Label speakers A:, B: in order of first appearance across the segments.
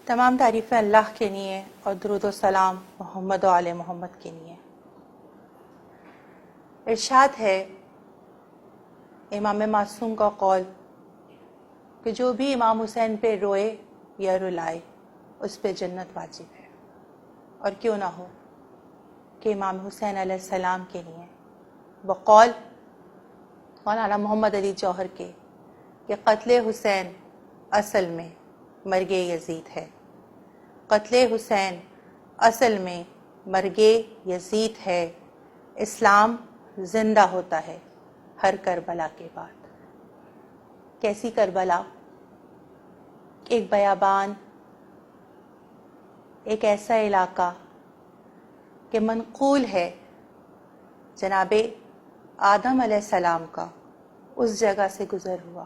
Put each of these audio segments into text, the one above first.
A: تمام تعریفیں اللہ کے لیے اور درود و سلام محمد و آل محمد کے لیے۔ ارشاد ہے امام معصوم کا قول کہ جو بھی امام حسین پہ روئے یا رلائے اس پہ جنت واجب ہے، اور کیوں نہ ہو کہ امام حسین علیہ السلام کے لیے بقول مولانا محمد علی جوہر کے کہ قتل حسین اصل میں مرگ یزید ہے، قتل حسین اصل میں مرگ یزید ہے، اسلام زندہ ہوتا ہے ہر کربلا کے بعد۔ کیسی کربلا؟ ایک بیابان، ایک ایسا علاقہ کہ منقول ہے جناب آدم علیہ السلام کا، اس جگہ سے گزر ہوا،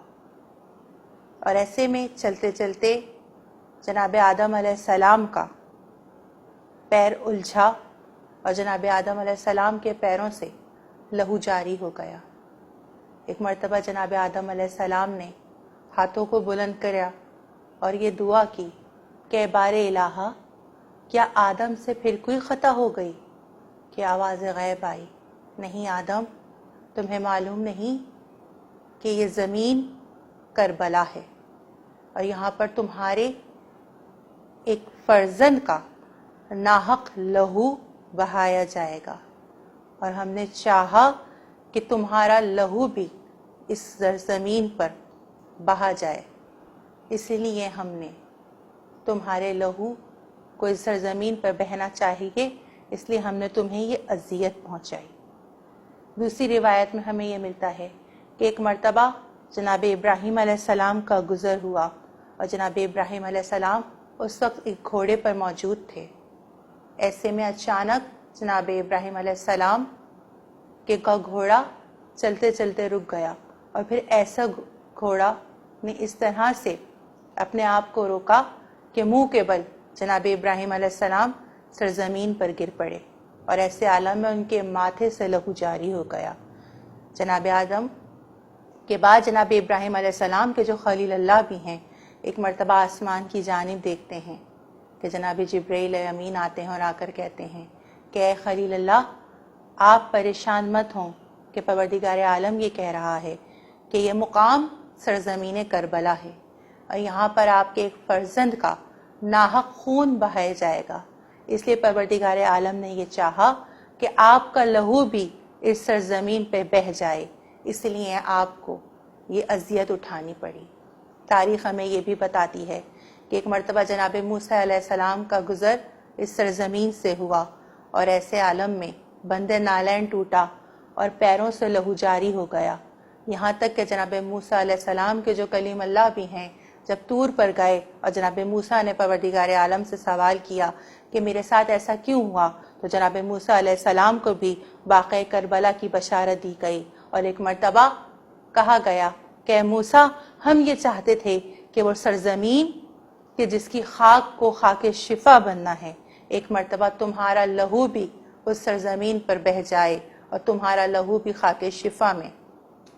A: اور ایسے میں چلتے چلتے جناب آدم علیہ السلام کا پیر الجھا اور جناب آدم علیہ السلام کے پیروں سے لہو جاری ہو گیا۔ ایک مرتبہ جناب آدم علیہ السلام نے ہاتھوں کو بلند کریا اور یہ دعا کی کہ بار الہا، کیا آدم سے پھر کوئی خطا ہو گئی؟ کہ آواز غیب آئی، نہیں آدم، تمہیں معلوم نہیں کہ یہ زمین کربلا ہے اور یہاں پر تمہارے ایک فرزند کا ناحق لہو بہایا جائے گا، اور ہم نے چاہا کہ تمہارا لہو بھی اس سرزمین پر بہا جائے، اس لیے ہم نے تمہارے لہو کو اس سرزمین پر بہنا چاہیے، اس لیے ہم نے تمہیں یہ اذیت پہنچائی۔ دوسری روایت میں ہمیں یہ ملتا ہے کہ ایک مرتبہ جناب ابراہیم علیہ السلام کا گزر ہوا، اور جناب ابراہیم علیہ السلام اس وقت ایک گھوڑے پر موجود تھے۔ ایسے میں اچانک جناب ابراہیم علیہ السلام کے کا گھوڑا چلتے چلتے رک گیا، اور پھر ایسا گھوڑا نے اس طرح سے اپنے آپ کو روکا کہ منہ کے بل جناب ابراہیم علیہ السلام سرزمین پر گر پڑے، اور ایسے عالم میں ان کے ماتھے سے لہو جاری ہو گیا۔ جناب آدم کے بعد جناب ابراہیم علیہ السلام کے جو خلیل اللہ بھی ہیں، ایک مرتبہ آسمان کی جانب دیکھتے ہیں کہ جناب جبرائیل امین آتے ہیں اور آ کر کہتے ہیں کہ اے خلیل اللہ، آپ پریشان مت ہوں کہ پروردگار عالم یہ کہہ رہا ہے کہ یہ مقام سرزمین کربلا ہے، اور یہاں پر آپ کے ایک فرزند کا ناحق خون بہایا جائے گا، اس لیے پروردگار عالم نے یہ چاہا کہ آپ کا لہو بھی اس سرزمین پہ بہہ جائے، اس لیے آپ کو یہ اذیت اٹھانی پڑی۔ تاریخ ہمیں یہ بھی بتاتی ہے کہ ایک مرتبہ جناب موسیٰ علیہ السلام کا گزر اس سرزمین سے ہوا، اور ایسے عالم میں بند نالین ٹوٹا اور پیروں سے لہو جاری ہو گیا، یہاں تک کہ جناب موسیٰ علیہ السلام کے جو کلیم اللہ بھی ہیں، جب طور پر گئے اور جناب موسیٰ نے پروردگار عالم سے سوال کیا کہ میرے ساتھ ایسا کیوں ہوا، تو جناب موسیٰ علیہ السلام کو بھی واقعہ کربلا کی بشارت دی گئی، اور ایک مرتبہ کہا گیا کہ اے موسیٰ، ہم یہ چاہتے تھے کہ وہ سرزمین کہ جس کی خاک کو خاک شفا بننا ہے، ایک مرتبہ تمہارا لہو بھی اس سرزمین پر بہہ جائے اور تمہارا لہو بھی خاک شفا میں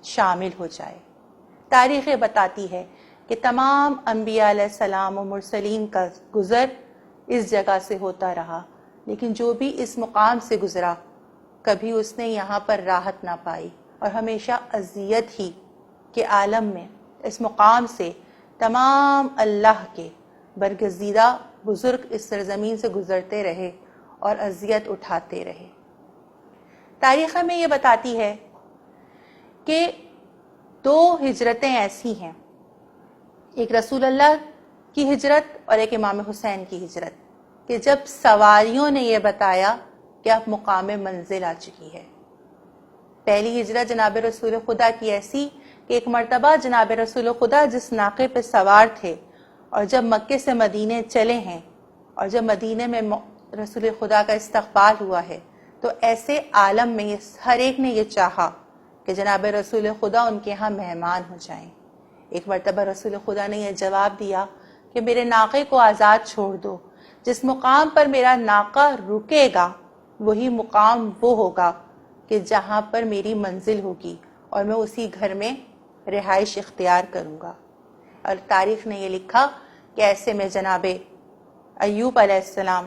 A: شامل ہو جائے۔ تاریخ بتاتی ہے کہ تمام انبیاء علیہ السلام و مرسلین کا گزر اس جگہ سے ہوتا رہا، لیکن جو بھی اس مقام سے گزرا کبھی اس نے یہاں پر راحت نہ پائی، اور ہمیشہ اذیت ہی کے عالم میں اس مقام سے تمام اللہ کے برگزیدہ بزرگ اس سرزمین سے گزرتے رہے اور اذیت اٹھاتے رہے۔ تاریخ ہمیں یہ بتاتی ہے کہ دو ہجرتیں ایسی ہیں، ایک رسول اللہ کی ہجرت اور ایک امام حسین کی ہجرت، کہ جب سواریوں نے یہ بتایا کہ اب مقام منزل آ چکی ہے۔ پہلی ہجرت جناب رسول خدا کی ایسی کہ ایک مرتبہ جناب رسول خدا جس ناقے پہ سوار تھے، اور جب مکے سے مدینے چلے ہیں، اور جب مدینے میں رسول خدا کا استقبال ہوا ہے، تو ایسے عالم میں ہر ایک نے یہ چاہا کہ جناب رسول خدا ان کے ہاں مہمان ہو جائیں۔ ایک مرتبہ رسول خدا نے یہ جواب دیا کہ میرے ناقے کو آزاد چھوڑ دو، جس مقام پر میرا ناقہ رکے گا وہی مقام وہ ہوگا کہ جہاں پر میری منزل ہوگی، اور میں اسی گھر میں رہائش اختیار کروں گا۔ اور تاریخ نے یہ لکھا کہ ایسے میں جناب ایوب علیہ السلام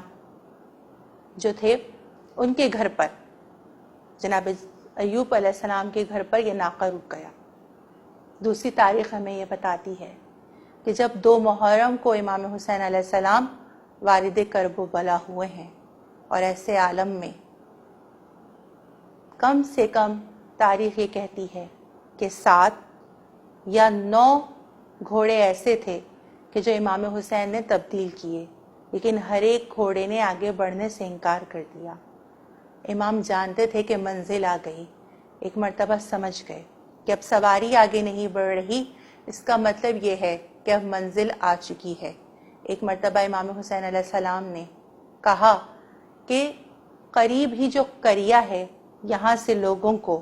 A: جو تھے ان کے گھر پر، جناب ایوب علیہ السلام کے گھر پر یہ ناقہ رک گیا۔ دوسری تاریخ ہمیں یہ بتاتی ہے کہ جب 2 محرم کو امام حسین علیہ السلام وارد کرب و بلا ہوئے ہیں، اور ایسے عالم میں کم سے کم تاریخ یہ کہتی ہے کہ 7 یا 9 گھوڑے ایسے تھے کہ جو امام حسین نے تبدیل کیے، لیکن ہر ایک گھوڑے نے آگے بڑھنے سے انکار کر دیا۔ امام جانتے تھے کہ منزل آ گئی، ایک مرتبہ سمجھ گئے کہ اب سواری آگے نہیں بڑھ رہی، اس کا مطلب یہ ہے کہ اب منزل آ چکی ہے۔ ایک مرتبہ امام حسین علیہ السلام نے کہا کہ قریب ہی جو قریہ ہے یہاں سے لوگوں کو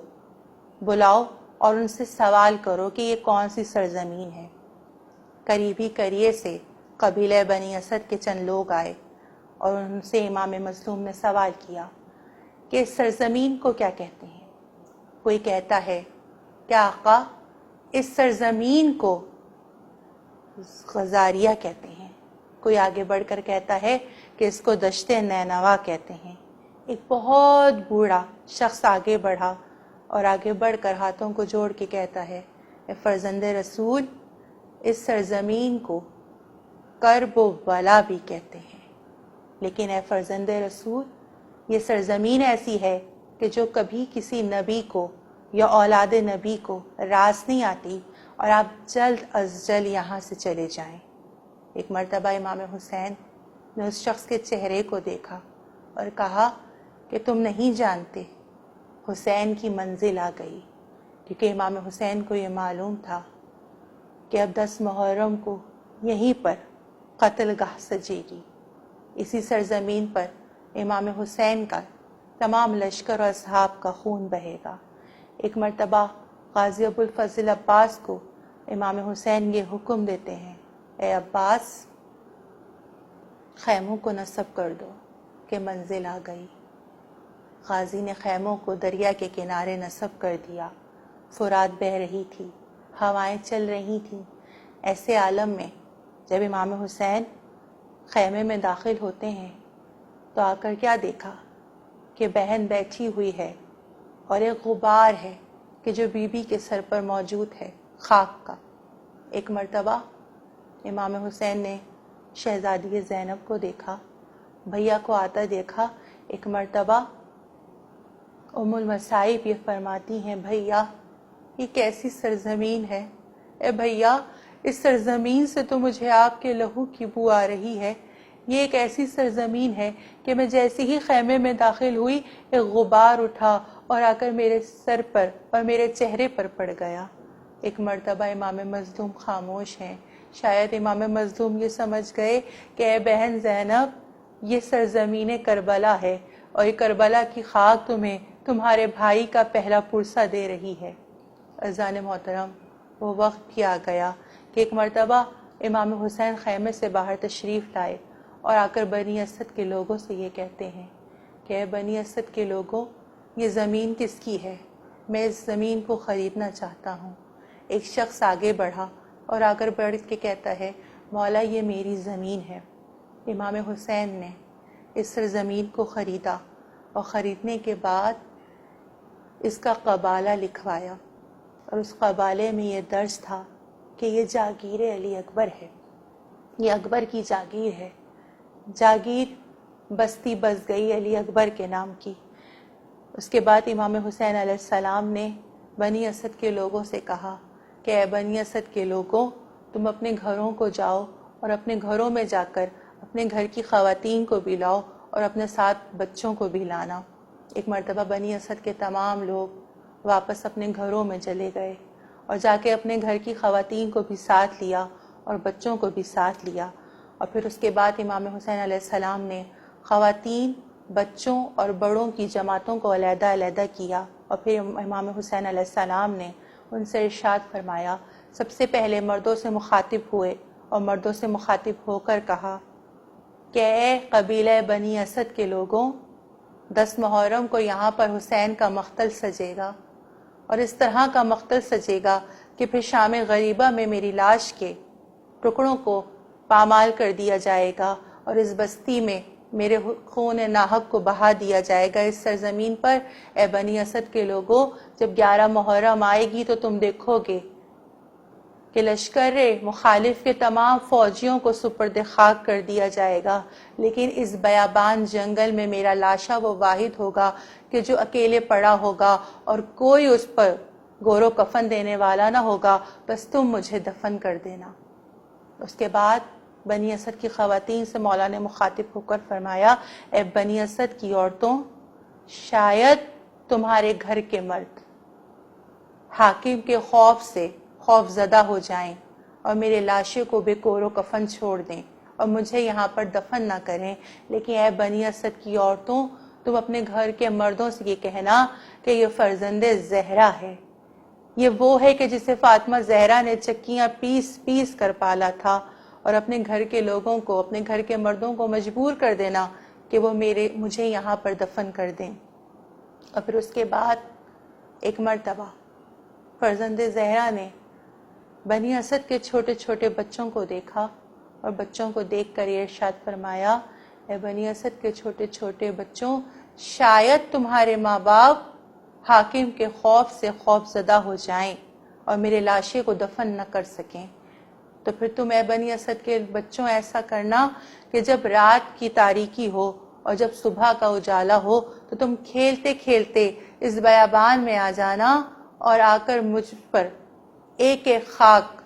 A: بلاؤ اور ان سے سوال کرو کہ یہ کون سی سرزمین ہے۔ قریبی قریے سے قبیلہ بنی اسد کے چند لوگ آئے اور ان سے امام مظلوم نے سوال کیا کہ اس سرزمین کو کیا کہتے ہیں؟ کوئی کہتا ہے کہ آقا اس سرزمین کو غزاریہ کہتے ہیں، کوئی آگے بڑھ کر کہتا ہے کہ اس کو دشت نینوا کہتے ہیں۔ ایک بہت بوڑھا شخص آگے بڑھا اور آگے بڑھ کر ہاتھوں کو جوڑ کے کہتا ہے، اے فرزند رسول، اس سرزمین کو کرب و بلا بھی کہتے ہیں، لیکن اے فرزند رسول، یہ سرزمین ایسی ہے کہ جو کبھی کسی نبی کو یا اولاد نبی کو راس نہیں آتی، اور آپ جلد از جلد یہاں سے چلے جائیں۔ ایک مرتبہ امام حسین نے اس شخص کے چہرے کو دیکھا اور کہا کہ تم نہیں جانتے حسین کی منزل آ گئی، کیونکہ امام حسین کو یہ معلوم تھا کہ اب 10 محرم کو یہیں پر قتل گاہ سجے گی، اسی سرزمین پر امام حسین کا تمام لشکر اور اصحاب کا خون بہے گا۔ ایک مرتبہ غازی ابو الفضل عباس کو امام حسین یہ حکم دیتے ہیں، اے عباس، خیموں کو نصب کر دو کہ منزل آ گئی۔ غازی نے خیموں کو دریا کے کنارے نصب کر دیا۔ فرات بہہ رہی تھی، ہوائیں چل رہی تھیں۔ ایسے عالم میں جب امام حسین خیمے میں داخل ہوتے ہیں تو آ کر کیا دیکھا کہ بہن بیٹھی ہوئی ہے اور ایک غبار ہے کہ جو بی بی کے سر پر موجود ہے، خاک کا۔ ایک مرتبہ امام حسین نے شہزادی زینب کو دیکھا، بھیا کو آتا دیکھا۔ ایک مرتبہ ام المصائب یہ فرماتی ہیں، بھیا یہ کیسی سرزمین ہے، اے بھیا اس سرزمین سے تو مجھے آپ کے لہو کی بو آ رہی ہے۔ یہ ایک ایسی سرزمین ہے کہ میں جیسے ہی خیمے میں داخل ہوئی ایک غبار اٹھا اور آ کر میرے سر پر اور میرے چہرے پر پڑ گیا۔ ایک مرتبہ امام مظلوم خاموش ہیں، شاید امام مظلوم یہ سمجھ گئے کہ اے بہن زینب، یہ سرزمین کربلا ہے اور یہ کربلا کی خاک تمہیں تمہارے بھائی کا پہلا پرسہ دے رہی ہے۔ عزیزان محترم، وہ وقت بھی آ گیا کہ ایک مرتبہ امام حسین خیمے سے باہر تشریف لائے اور آ کر بنی اسد کے لوگوں سے یہ کہتے ہیں کہ اے بنی اسد کے لوگوں، یہ زمین کس کی ہے؟ میں اس زمین کو خریدنا چاہتا ہوں۔ ایک شخص آگے بڑھا اور آ کر بڑھ کے کہتا ہے، مولا یہ میری زمین ہے۔ امام حسین نے اس سرزمین کو خریدا اور خریدنے کے بعد اس کا قبالہ لکھوایا، اور اس قبالے میں یہ درج تھا کہ یہ جاگیر علی اکبر ہے، یہ اکبر کی جاگیر ہے۔ جاگیر بستی بس گئی علی اکبر کے نام کی۔ اس کے بعد امام حسین علیہ السلام نے بنی اسد کے لوگوں سے کہا کہ اے بنی اسد کے لوگوں، تم اپنے گھروں کو جاؤ اور اپنے گھروں میں جا کر اپنے گھر کی خواتین کو بھی لاؤ اور اپنے ساتھ بچوں کو بھی لانا۔ ایک مرتبہ بنی اسد کے تمام لوگ واپس اپنے گھروں میں چلے گئے اور جا کے اپنے گھر کی خواتین کو بھی ساتھ لیا اور بچوں کو بھی ساتھ لیا، اور پھر اس کے بعد امام حسین علیہ السلام نے خواتین، بچوں اور بڑوں کی جماعتوں کو علیحدہ علیحدہ کیا، اور پھر امام حسین علیہ السلام نے ان سے ارشاد فرمایا، سب سے پہلے مردوں سے مخاطب ہوئے اور مردوں سے مخاطب ہو کر کہا کہ اے قبیلہ بنی اسد کے لوگوں، 10 محرم کو یہاں پر حسین کا مقتل سجے گا، اور اس طرح کا مقتل سجے گا کہ پھر شام غریبہ میں میری لاش کے ٹکڑوں کو پامال کر دیا جائے گا اور اس بستی میں میرے خون ناحق کو بہا دیا جائے گا اس سرزمین پر۔ اے بنی اسد کے لوگوں، جب 11 محرم آئے گی تو تم دیکھو گے کہ لشکر مخالف کے تمام فوجیوں کو سپرد خاک کر دیا جائے گا، لیکن اس بیابان جنگل میں میرا لاشا وہ واحد ہوگا کہ جو اکیلے پڑا ہوگا اور کوئی اس پر گور و کفن دینے والا نہ ہوگا، بس تم مجھے دفن کر دینا۔ اس کے بعد بنی اسد کی خواتین سے مولا نے مخاطب ہو کر فرمایا، اے بنی اسد کی عورتوں، شاید تمہارے گھر کے مرد حاکم کے خوف سے خوف زدہ ہو جائیں اور میرے لاشے کو بے کور و کفن چھوڑ دیں اور مجھے یہاں پر دفن نہ کریں، لیکن اے بنی اسد کی عورتوں، تم اپنے گھر کے مردوں سے یہ کہنا کہ یہ فرزند زہرا ہے، یہ وہ ہے کہ جسے فاطمہ زہرا نے چکیاں پیس پیس کر پالا تھا، اور اپنے گھر کے لوگوں کو، اپنے گھر کے مردوں کو مجبور کر دینا کہ وہ مجھے یہاں پر دفن کر دیں۔ اور پھر اس کے بعد ایک مرتبہ فرزند زہرا نے بنی اسد کے چھوٹے چھوٹے بچوں کو دیکھا اور بچوں کو دیکھ کر یہ ارشاد فرمایا، اے بنی اسد کے چھوٹے چھوٹے بچوں، شاید تمہارے ماں باپ حاکم کے خوف سے خوف زدہ ہو جائیں اور میرے لاشے کو دفن نہ کر سکیں، تو پھر تم اے بنی اسد کے بچوں ایسا کرنا کہ جب رات کی تاریکی ہو اور جب صبح کا اجالا ہو تو تم کھیلتے کھیلتے اس بیابان میں آ جانا اور آ کر مجھ پر ایک ایک خاک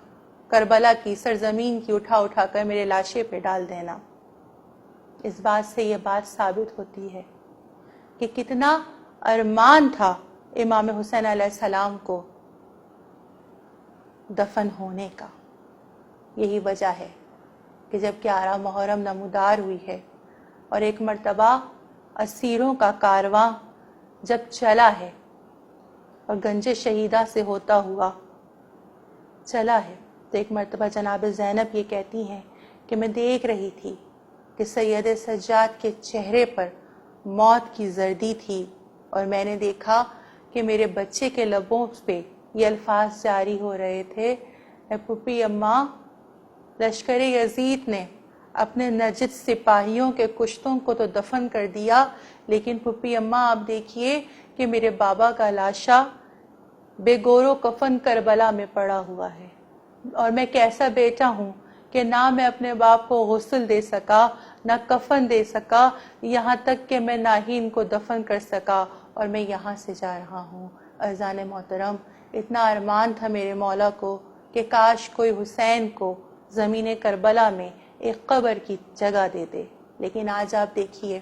A: کربلا کی سرزمین کی اٹھا اٹھا کر میرے لاشے پہ ڈال دینا۔ اس بات سے یہ بات ثابت ہوتی ہے کہ کتنا ارمان تھا امام حسین علیہ السلام کو دفن ہونے کا۔ یہی وجہ ہے کہ جب 11 محرم نمودار ہوئی ہے اور ایک مرتبہ اسیروں کا کارواں جب چلا ہے اور گنج شہیدہ سے ہوتا ہوا چلا ہے، تو ایک مرتبہ جناب زینب یہ کہتی ہیں کہ میں دیکھ رہی تھی کہ سید سجاد کے چہرے پر موت کی زردی تھی، اور میں نے دیکھا کہ میرے بچے کے لبوں پہ یہ الفاظ جاری ہو رہے تھے، اے پھوپھی اماں، لشکر یزید نے اپنے نجد سپاہیوں کے کشتوں کو تو دفن کر دیا، لیکن پھوپھی اماں آپ دیکھیے کہ میرے بابا کا لاشا بے گور و کفن کربلا میں پڑا ہوا ہے، اور میں کیسا بیٹا ہوں کہ نہ میں اپنے باپ کو غسل دے سکا، نہ کفن دے سکا، یہاں تک کہ میں ناہین کو دفن کر سکا، اور میں یہاں سے جا رہا ہوں۔ عزیزان محترم، اتنا ارمان تھا میرے مولا کو کہ کاش کوئی حسین کو زمین کربلا میں ایک قبر کی جگہ دے دے، لیکن آج آپ دیکھیے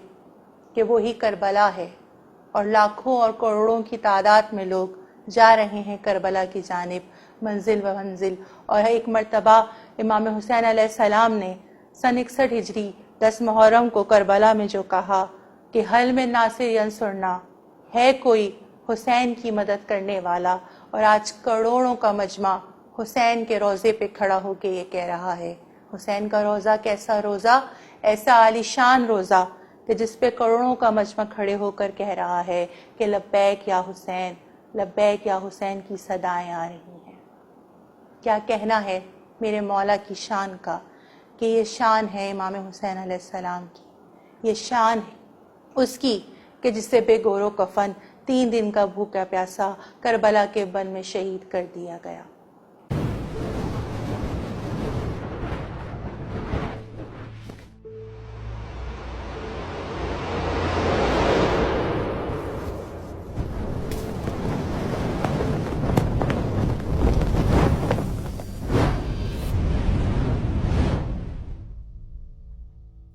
A: کہ وہی کربلا ہے اور لاکھوں اور کروڑوں کی تعداد میں لوگ جا رہے ہیں کربلا کی جانب منزل و منزل۔ اور ایک مرتبہ امام حسین علیہ السلام نے سن 61 ہجری 10 محرم کو کربلا میں جو کہا کہ حل میں ناصر ینصرنا، ہے کوئی حسین کی مدد کرنے والا، اور آج کروڑوں کا مجمع حسین کے روضے پہ کھڑا ہو کے یہ کہہ رہا ہے۔ حسین کا روضہ کیسا روضہ؟ ایسا عالیشان روضہ کہ جس پہ کروڑوں کا مجمع کھڑے ہو کر کہہ رہا ہے کہ لبیک یا حسین، لبیک یا حسین کی صدائیں آ رہی ہیں۔ کیا کہنا ہے میرے مولا کی شان کا، کہ یہ شان ہے امام حسین علیہ السلام کی، یہ شان ہے اس کی کہ جسے بے گور و کفن 3 دن کا بھوکا پیاسا کربلا کے بن میں شہید کر دیا گیا۔